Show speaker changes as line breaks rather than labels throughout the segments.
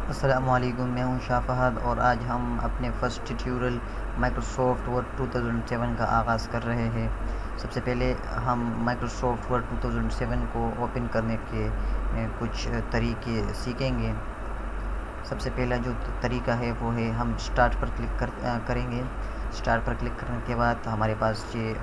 अस्सलामुअलैकुम, मैं हूं शाह फहद और आज हम अपने फर्स्ट ट्यूटोरियल माइक्रोसॉफ्ट वर्ड 2007 का आगाज़ कर रहे हैं। सबसे पहले हम माइक्रोसॉफ्ट वर्ड 2007 को ओपन करने के कुछ तरीके सीखेंगे। सबसे पहला जो तरीका है वो है हम स्टार्ट पर करेंगे। स्टार्ट पर क्लिक करने के बाद हमारे पास ये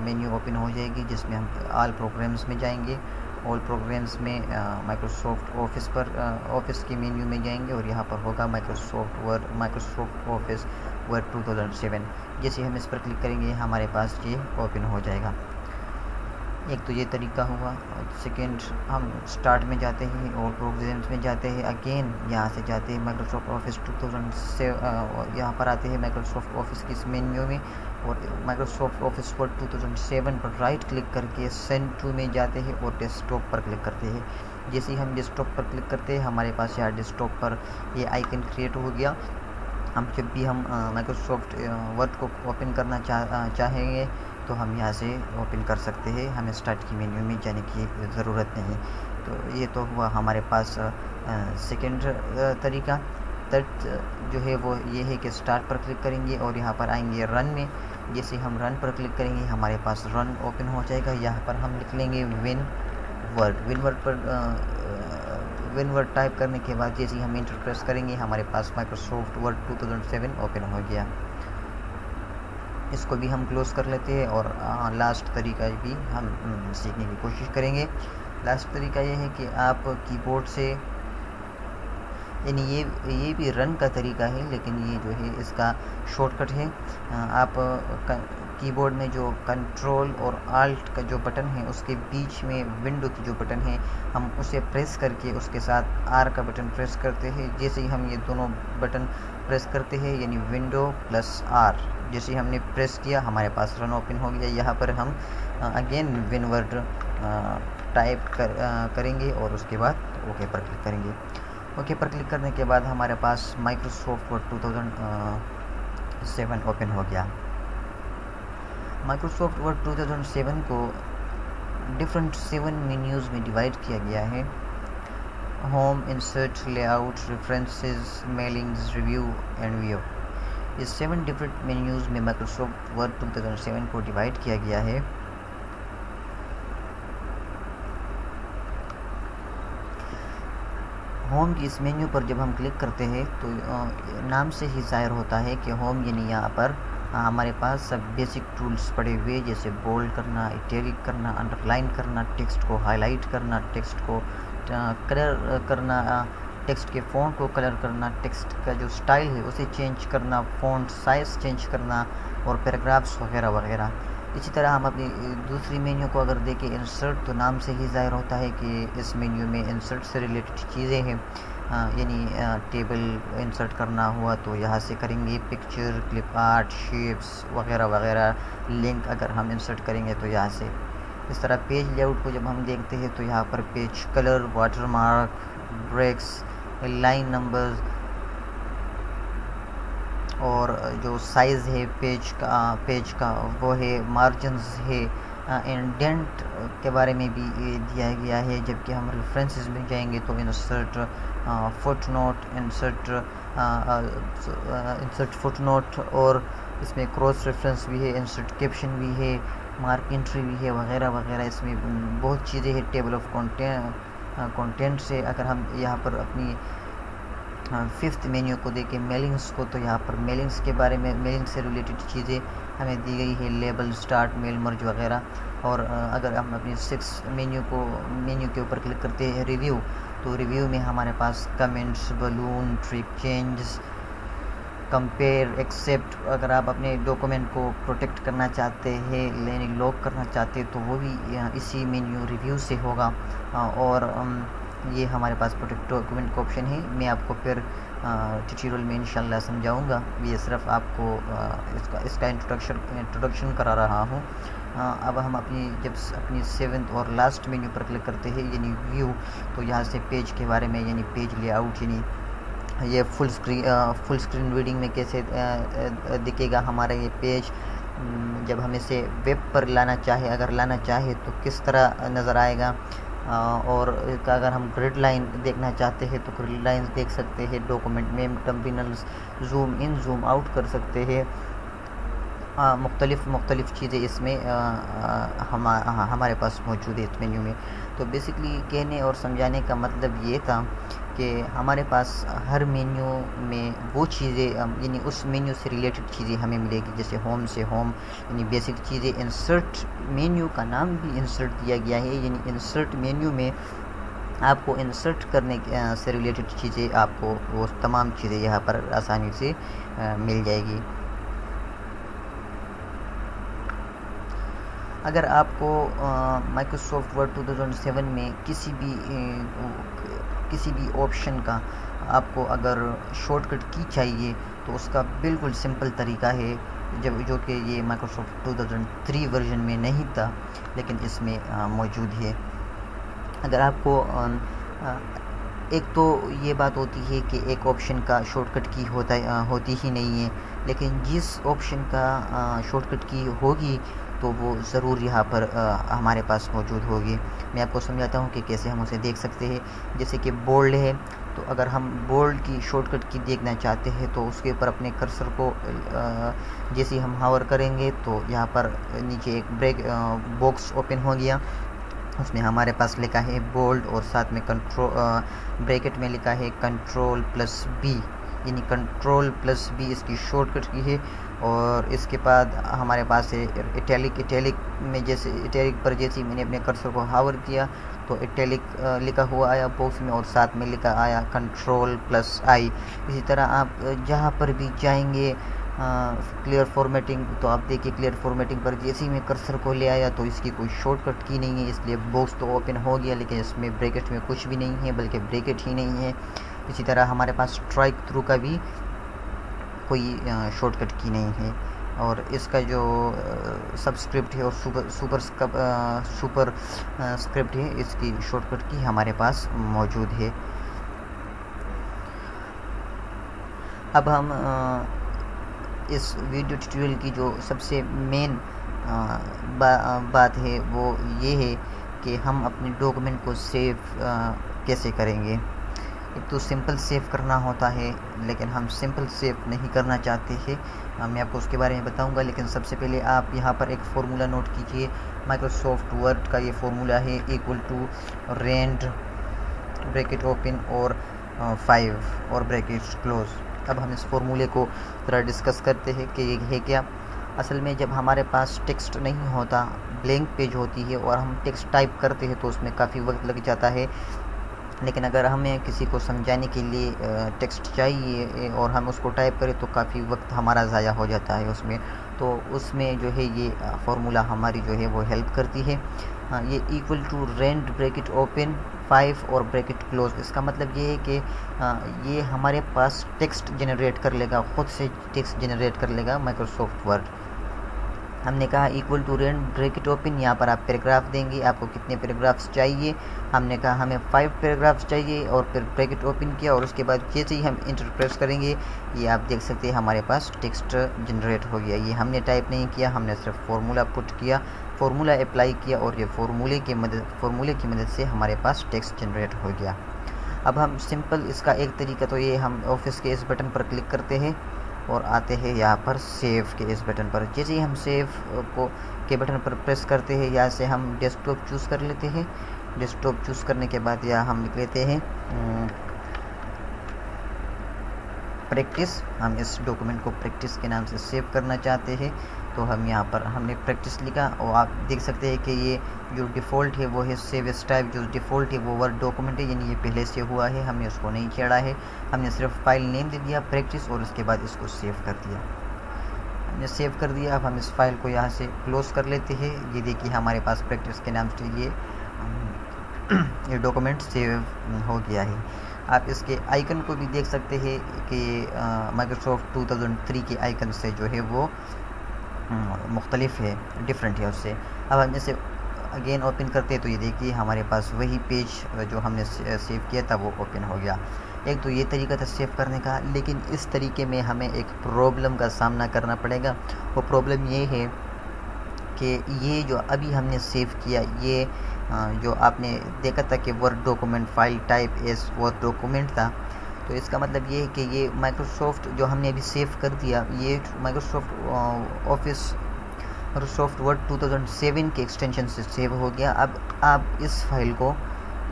मेन्यू ओपन हो जाएगी, जिसमें हम ऑल प्रोग्राम्स में जाएंगे। ऑल प्रोग्राम्स में माइक्रोसॉफ्ट ऑफिस पर ऑफिस के मेन्यू में जाएंगे और यहाँ पर होगा माइक्रोसॉफ्ट ऑफिस वर्ड 2007। जैसे हम इस पर क्लिक करेंगे हमारे पास ये ओपन हो जाएगा। एक तो ये तरीका हुआ। सेकेंड, हम स्टार्ट में जाते हैं और प्रोग्राम्स में जाते हैं। अगेन यहाँ से जाते हैं माइक्रोसॉफ्ट ऑफिस 2007, यहाँ पर आते हैं माइक्रोसॉफ्ट ऑफिस की इस मेन्यू में और माइक्रोसॉफ्ट ऑफिस वर्ड 2007 पर राइट क्लिक करके सेंड टू में जाते हैं और डेस्कटॉप पर क्लिक करते हैं। जैसे ही हम डेस्कटॉप पर क्लिक करते हैं हमारे पास यहाँ डेस्कटॉप पर ये आइकन क्रिएट हो गया। हम जब भी हम माइक्रोसॉफ्ट वर्ड को ओपन करना चाहेंगे तो हम यहाँ से ओपन कर सकते हैं, हमें स्टार्ट की मेन्यू में जाने की ज़रूरत नहीं। तो ये तो हुआ हमारे पास सेकेंड तरीका। थर्ड जो है वो ये है कि स्टार्ट पर क्लिक करेंगे और यहाँ पर आएंगे रन में। जैसे हम रन पर क्लिक करेंगे हमारे पास रन ओपन हो जाएगा। यहाँ पर हम लिख लेंगे विन वर्ड टाइप करने के बाद जैसे हम इंटर प्रेस करेंगे हमारे पास माइक्रोसॉफ्ट वर्ड 2007 ओपन हो गया। इसको भी हम क्लोज़ कर लेते हैं और लास्ट तरीका भी हम सीखने की कोशिश करेंगे। लास्ट तरीका ये है कि आप कीबोर्ड से, यानी ये भी रन का तरीका है, लेकिन ये जो है इसका शॉर्टकट है। आप कीबोर्ड में जो कंट्रोल और आल्ट का जो बटन है उसके बीच में विंडो की जो बटन है हम उसे प्रेस करके उसके साथ आर का बटन प्रेस करते हैं। जैसे ही हम ये दोनों बटन प्रेस करते हैं यानी विंडो प्लस आर, जैसे हमने प्रेस किया हमारे पास रन ओपन हो गया। यहाँ पर हम अगेन विन वर्ड टाइप करेंगे और उसके बाद ओके पर क्लिक करेंगे। ओके पर क्लिक करने के बाद हमारे पास माइक्रोसॉफ्ट वर्ड 2007 ओपन हो गया। माइक्रोसॉफ्ट वर्ड 2007 को डिफरेंट 7 मेन्यूज़ में डिवाइड किया गया है। Home, insert, layout, references, mailings, review and view. ये 7 डिफरेंट मेन्यूज़ में माइक्रोसॉफ्ट वर्ड 2007 को डिवाइड किया गया है। होम की इस मेन्यू पर जब हम क्लिक करते हैं तो नाम से ही ज़ाहिर होता है कि होम यानी यहाँ पर हमारे पास सब बेसिक टूल्स पड़े हुए, जैसे बोल्ड करना, इटैलिक करना, अंडरलाइन करना, टेक्स्ट को हाईलाइट करना, टेक्स्ट को कलर करना, टेक्स्ट के फ़ॉन्ट को कलर करना, टेक्स्ट का जो स्टाइल है उसे चेंज करना, फ़ॉन्ट साइज़ चेंज करना और पैराग्राफ्स वगैरह वगैरह। इसी तरह हम अपनी दूसरी मेन्यू को अगर देखें इंसर्ट, तो नाम से ही ज़ाहिर होता है कि इस मेन्यू में इंसर्ट से रिलेटेड चीज़ें हैं। यानी टेबल इंसर्ट करना हुआ तो यहाँ से करेंगे, पिक्चर, क्लिप आर्ट, शेप्स वगैरह वगैरह, लिंक अगर हम इंसर्ट करेंगे तो यहाँ से। इस तरह पेज लेआउट को जब हम देखते हैं तो यहाँ पर page colour, watermark, breaks, line numbers और जो साइज़ है पेज का वो है, मार्जिन्स है, इंडेंट के बारे में भी दिया गया है। जबकि हम रेफरेंसेस में जाएंगे तो इंसर्ट फुटनोट, इंसर्ट फुटनोट और इसमें क्रॉस रेफरेंस भी है, इंसर्ट कैप्शन भी है, मार्क एंट्री भी है वगैरह वगैरह। इसमें बहुत चीज़ें हैं। टेबल ऑफ कंटेंट से अगर हम यहाँ पर अपनी फिफ्थ मेन्यू को देखें मेलिंग्स को, तो यहाँ पर मेलिंग्स के बारे में, मेलिंग से रिलेटेड चीज़ें हमें दी गई है, लेबल, स्टार्ट, मेल, मर्ज वगैरह। और अगर हम अपनी सिक्स मेन्यू के ऊपर क्लिक करते हैं रिव्यू, तो रिव्यू में हमारे पास comments, balloon, trip change, compare, accept. अगर आप अपने डॉक्यूमेंट को प्रोटेक्ट करना चाहते हैं, यानी लॉक करना चाहते हैं, तो वो भी इसी मेन्यू रिव्यू से होगा। और ये हमारे पास प्रोटेक्ट डॉक्यूमेंट का ऑप्शन है। मैं आपको फिर ट्यूटोरियल में इंशाल्लाह समझाऊंगा। ये सिर्फ आपको इसका इंट्रोडक्शन करा रहा हूँ। अब हम जब अपनी 7th और लास्ट मेन्यू पर क्लिक करते हैं यानी व्यू, तो यहाँ से पेज के बारे में, यानी पेज लेआउट, यानी ये फुल स्क्रीन रीडिंग में कैसे दिखेगा हमारा ये पेज, जब हम इसे वेब पर लाना चाहे तो किस तरह नज़र आएगा। और अगर हम ग्रिड लाइन देखना चाहते हैं तो ग्रिड लाइंस देख सकते हैं, document name, terminals, zoom in zoom out कर सकते हैं। मुख्तलिफ़ चीज़ें इसमें हमारे पास मौजूद है इस मेन्यू में। तो बेसिकली कहने और समझाने का मतलब ये था कि हमारे पास हर मेन्यू में वो चीज़ें यानी उस मेन्यू से रिलेटेड चीज़ें हमें मिलेगी। जैसे होम से होम यानी बेसिक चीज़ें, इंसर्ट मेन्यू का नाम भी इंसर्ट दिया गया है, यानी इंसर्ट मेन्यू में आपको इंसर्ट करने से रिलेटेड चीज़ें, आपको वो तमाम चीज़ें यहाँ पर आसानी से मिल जाएगी। अगर आपको माइक्रोसॉफ्ट वर्ड 2007 में किसी भी ऑप्शन का आपको अगर शॉर्टकट की चाहिए तो उसका बिल्कुल सिंपल तरीका है, जो कि ये माइक्रोसॉफ्ट 2003 वर्जन में नहीं था लेकिन इसमें मौजूद है। अगर आपको एक तो ये बात होती है कि एक ऑप्शन का शॉर्टकट की होती ही नहीं है, लेकिन जिस ऑप्शन का शॉर्टकट की होगी तो वो ज़रूर यहाँ पर हमारे पास मौजूद होगी। मैं आपको समझाता हूँ कि कैसे हम उसे देख सकते हैं। जैसे कि बोल्ड है, तो अगर हम बोल्ड की शॉर्टकट की देखना चाहते हैं तो उसके ऊपर अपने कर्सर को जैसे हम हावर करेंगे तो यहाँ पर नीचे एक बॉक्स ओपन हो गया। उसमें हमारे पास लिखा है बोल्ड और साथ में ब्रैकेट में लिखा है Ctrl+B, यानी Ctrl+B इसकी शॉर्टकट की है। और इसके बाद हमारे पास है इटैलिक में, जैसे इटैलिक पर जैसे मैंने अपने कर्सर को हावर किया तो इटैलिक लिखा हुआ आया बॉक्स में और साथ में लिखा आया Ctrl+I। इसी तरह आप जहाँ पर भी जाएंगे क्लियर फॉर्मेटिंग, तो आप देखिए क्लियर फॉर्मेटिंग पर जैसे ही मैं कर्सर को ले आया तो इसकी कोई शॉर्टकट की नहीं है, इसलिए बॉक्स तो ओपन हो गया लेकिन इसमें ब्रैकेट में कुछ भी नहीं है, बल्कि ब्रैकेट ही नहीं है। इसी तरह हमारे पास स्ट्राइक थ्रू का भी कोई शॉर्टकट की नहीं है। और इसका जो सबस्क्रिप्ट है और सुपर स्क्रिप्ट है, इसकी शॉर्टकट की हमारे पास मौजूद है। अब हम इस वीडियो ट्यूटोरियल की जो सबसे मेन बात है वो ये है कि हम अपने डॉक्यूमेंट को सेव कैसे करेंगे। एक तो सिंपल सेव करना होता है, लेकिन हम सिंपल सेव नहीं करना चाहते हैं। मैं आपको उसके बारे में बताऊंगा, लेकिन सबसे पहले आप यहाँ पर एक फार्मूला नोट कीजिए। माइक्रोसॉफ्ट वर्ड का ये फार्मूला है =rand ब्रैकेट ओपन और 5 और ब्रैकेट क्लोज। अब हम इस फार्मूले को ज़रा डिस्कस करते हैं कि ये है क्या। असल में जब हमारे पास टेक्स्ट नहीं होता, ब्लैंक पेज होती है और हम टेक्स्ट टाइप करते हैं तो उसमें काफ़ी वक्त लग जाता है। लेकिन अगर हमें किसी को समझाने के लिए टेक्स्ट चाहिए और हम उसको टाइप करें तो काफ़ी वक्त हमारा ज़ाया हो जाता है उसमें। तो उसमें जो है ये फार्मूला हमारी जो है वो हेल्प करती है। ये =rand ब्रैकेट ओपन 5 और ब्रैकेट क्लोज। इसका मतलब ये है कि ये हमारे पास टेक्स्ट जनरेट कर लेगा, ख़ुद से टेक्स्ट जनरेट कर लेगा माइक्रोसॉफ्ट वर्ड। हमने कहा =rand ब्रैकेट ओपन, यहाँ पर आप पैराग्राफ देंगे, आपको कितने पैराग्राफ्स चाहिए। हमने कहा हमें 5 पैराग्राफ्स चाहिए और फिर ब्रैकेट ओपन किया और उसके बाद जैसे ही हम इंटर प्रेस करेंगे ये आप देख सकते हैं हमारे पास टेक्स्ट जनरेट हो गया। ये हमने टाइप नहीं किया, हमने सिर्फ फार्मूला पुट किया, फार्मूला अप्लाई किया और ये फार्मूले की मदद से हमारे पास टेक्स्ट जनरेट हो गया। अब हम सिंपल इसका एक तरीका तो ये, हम ऑफिस के इस बटन पर क्लिक करते हैं और आते हैं यहाँ पर सेव के इस बटन पर। जैसे ही हम सेव के बटन पर प्रेस करते हैं, यहाँ से हम डेस्कटॉप चूज़ कर लेते हैं। डेस्कटॉप चूज़ करने के बाद यहाँ हम लिख लेते हैं प्रैक्टिस। हम इस डॉक्यूमेंट को प्रैक्टिस के नाम से सेव करना चाहते हैं, तो हम यहाँ पर हमने प्रैक्टिस लिखा और आप देख सकते हैं कि ये जो डिफ़ॉल्ट है वो है सेव एज टाइप। जो डिफ़ॉल्ट है वो वर्ड डॉक्यूमेंट है, यानी ये पहले से हुआ है, हमने उसको नहीं छेड़ा है। हमने सिर्फ फाइल नेम दे दिया प्रैक्टिस और उसके बाद इसको सेव कर दिया। हमने सेव कर दिया। अब हम इस फाइल को यहाँ से क्लोज़ कर लेते हैं। ये देखिए हमारे पास प्रैक्टिस के नाम से ये डॉक्यूमेंट सेव हो गया है। आप इसके आइकन को भी देख सकते हैं कि माइक्रोसॉफ्ट 2003 के आइकन से जो है वो मुख्तलिफ है, डिफरेंट है उससे। अब हम जैसे अगेन ओपन करते हैं तो ये देखिए हमारे पास वही पेज जो हमने सेव किया था वो ओपन हो गया। एक तो ये तरीका था सेव करने का, लेकिन इस तरीके में हमें एक प्रॉब्लम का सामना करना पड़ेगा। वो प्रॉब्लम ये है कि ये जो अभी हमने सेव किया ये जो आपने देखा था कि word document file type S word document था। तो इसका मतलब ये है कि ये माइक्रोसॉफ्ट जो हमने अभी सेव कर दिया, ये माइक्रोसॉफ्ट वर्ड 2007 के एक्सटेंशन से सेव हो गया। अब आप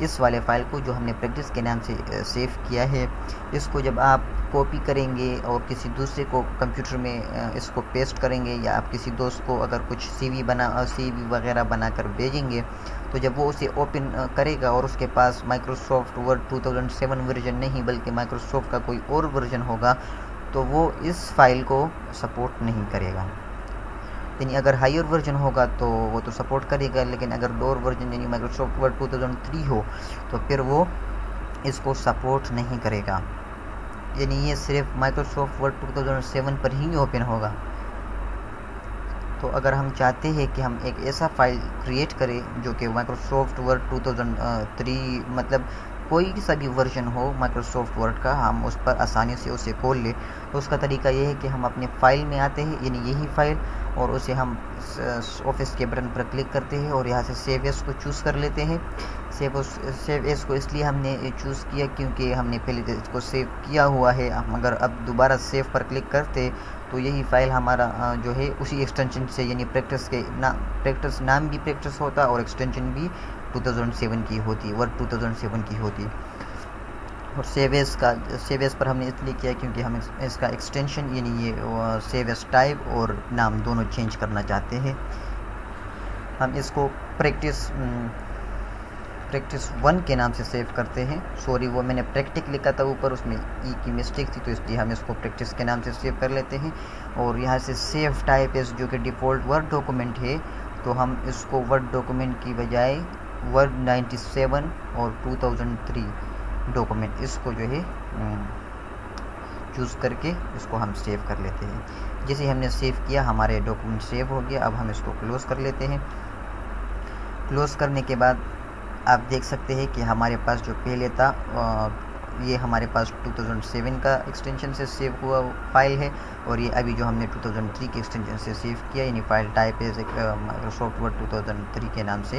इस वाले फ़ाइल को जो हमने प्रैक्टिस के नाम से सेव किया है, इसको जब आप कॉपी करेंगे और किसी दूसरे को कंप्यूटर में इसको पेस्ट करेंगे, या आप किसी दोस्त को अगर कुछ सीवी वगैरह बनाकर भेजेंगे, तो जब वो उसे ओपन करेगा और उसके पास माइक्रोसॉफ्ट वर्ड 2007 वर्जन नहीं बल्कि माइक्रोसॉफ्ट का कोई और वर्जन होगा, तो वो इस फाइल को सपोर्ट नहीं करेगा। यानी अगर हायर वर्जन होगा तो वो तो सपोर्ट करेगा, लेकिन अगर लोअर वर्जन यानी माइक्रोसॉफ्ट वर्ड 2003 हो तो फिर वो इसको सपोर्ट नहीं करेगा। यानी ये सिर्फ माइक्रोसॉफ्ट वर्ड 2007 पर ही ओपन होगा। तो अगर हम चाहते हैं कि हम एक ऐसा फाइल क्रिएट करें जो कि माइक्रोसॉफ्ट वर्ड 2003 मतलब कोई सा भी वर्जन हो माइक्रोसॉफ्ट वर्ड का, हम उस पर आसानी से उसे खोल लें, तो उसका तरीका ये है कि हम अपने फाइल में आते हैं, यानी यही फाइल, और उसे हम ऑफिस के बटन पर क्लिक करते हैं और यहाँ से सेव एस को चूज़ कर लेते हैं। सेव एस को इसलिए हमने चूज़ किया क्योंकि हमने पहले इसको सेव किया हुआ है। हम अगर अब दोबारा सेव पर क्लिक करते तो यही फाइल हमारा जो है उसी एक्सटेंशन से, यानी प्रैक्टिस नाम भी प्रैक्टिस होता और एक्सटेंशन भी 2007 की होती, वर्ड 2007 की होती। और सेव एस पर हमने इसलिए किया क्योंकि हम इसका एक्सटेंशन यानी ये सेव एस टाइप और नाम दोनों चेंज करना चाहते हैं। हम इसको प्रैक्टिस 1 के नाम से सेव करते हैं। सॉरी, वो मैंने प्रैक्टिक लिखा था ऊपर, उसमें ई की मिस्टेक थी, तो इसलिए हम इसको प्रैक्टिस के नाम से सेव कर लेते हैं। और यहाँ से सेव टाइप एस जो कि डिफ़ॉल्ट वर्ड डॉक्यूमेंट है, तो हम इसको वर्ड डॉक्यूमेंट की बजाय वर्ड 97 और 2003 डॉक्यूमेंट इसको जो है चूज़ करके इसको हम सेव कर लेते हैं। जैसे हमने सेव किया हमारे डॉक्यूमेंट सेव हो गया। अब हम इसको क्लोज़ कर लेते हैं। क्लोज़ करने के बाद आप देख सकते हैं कि हमारे पास जो पहले था ये हमारे पास 2007 का एक्सटेंशन से सेव हुआ फाइल है, और ये अभी जो हमने 2003 के एक्सटेंशन से सेव किया यानी फाइल टाइप है माइक्रोसॉफ्ट वर्ड 2003 के नाम से,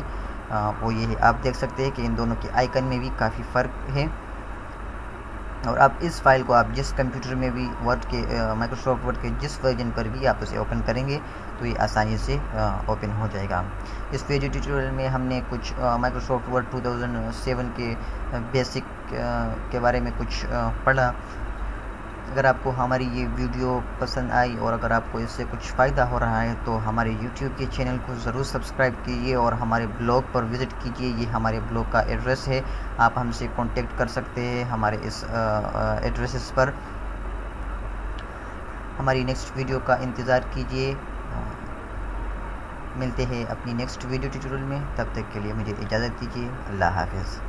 वो ये है। आप देख सकते हैं कि इन दोनों के आइकन में भी काफ़ी फ़र्क है। और आप इस फाइल को आप जिस कंप्यूटर में भी माइक्रोसॉफ्ट वर्ड के जिस वर्जन पर भी आप उसे ओपन करेंगे तो ये आसानी से ओपन हो जाएगा। इस वीडियो ट्यूटोरियल में हमने कुछ माइक्रोसॉफ्ट वर्ड 2007 के बेसिक के बारे में कुछ पढ़ा। अगर आपको हमारी ये वीडियो पसंद आई और अगर आपको इससे कुछ फ़ायदा हो रहा है तो हमारे YouTube के चैनल को ज़रूर सब्सक्राइब कीजिए और हमारे ब्लॉग पर विज़िट कीजिए। ये हमारे ब्लॉग का एड्रेस है, आप हमसे कांटेक्ट कर सकते हैं हमारे इस एड्रेसेस पर। हमारी नेक्स्ट वीडियो का इंतज़ार कीजिए। मिलते हैं अपनी नेक्स्ट वीडियो ट्यूटोरियल में, तब तक के लिए मुझे इजाज़त दीजिए। अल्लाह हाफ़िज़।